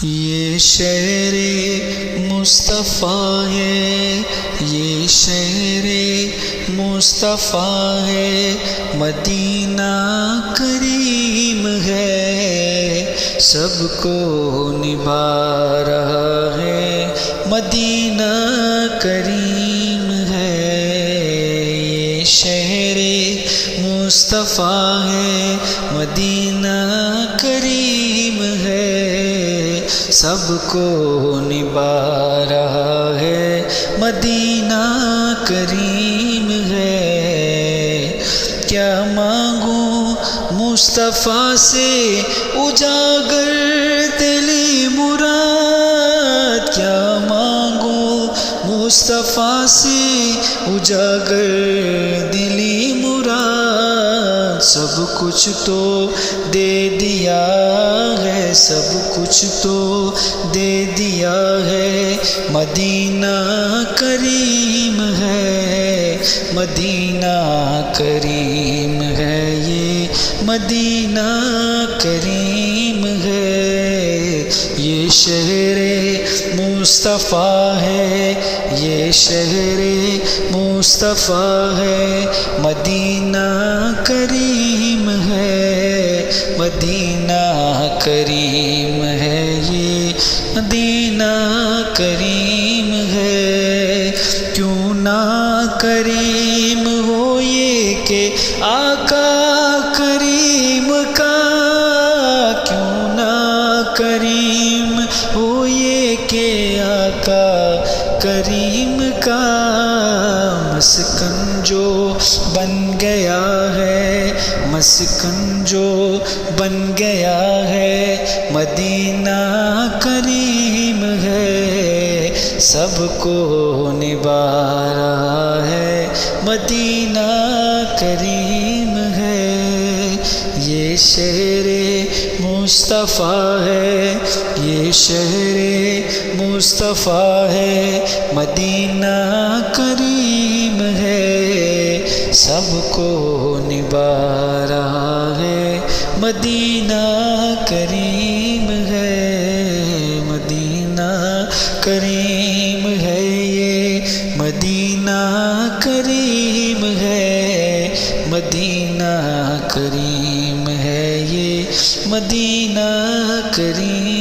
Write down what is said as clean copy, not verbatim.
یہ شہر مصطفیٰ ہے، یہ شہر مصطفیٰ ہے، مدینہ کریم ہے، سب کو نبھا رہا ہے، مدینہ کریم ہے۔ یہ شہر مصطفیٰ ہے، مدینہ کریم ہے، سب کو نبھا رہا ہے، مدینہ کریم ہے۔ کیا مانگوں مصطفیٰ سے اجاگر دلی مراد، کیا مانگوں مصطفیٰ سے اجاگر دلی مراد، سب کچھ تو دے دیا ہے، سب کچھ تو دے دیا ہے، مدینہ کریم ہے، مدینہ کریم ہے، یہ مدینہ کریم ہے۔ یہ شہر مصطفیٰ ہے، یہ شہر مصطفیٰ ہے، مدینہ کریم ہے، مدینہ کریم ہے، یہ مدینہ کریم ہے۔ کیوں نہ کریم ہو یہ کہ آقا کریم کا، کیوں نہ کریم ہو یہ کہ آقا کریم کا، مسکن جو بن گیا ہے، مسکن جو بن گیا ہے، مدینہ کریم ہے، سب کو نبھا رہا ہے، مدینہ کریم ہے۔ یہ شہر مصطفیٰ ہے، یہ شہر مصطفیٰ ہے، مدینہ کریم ہے، سب کو نبھا رہا ہے، مدینہ کریم ہے، مدینہ کریم ہے، یہ مدینہ کریم ہے، مدینہ کریم ہے، یہ مدینہ کریم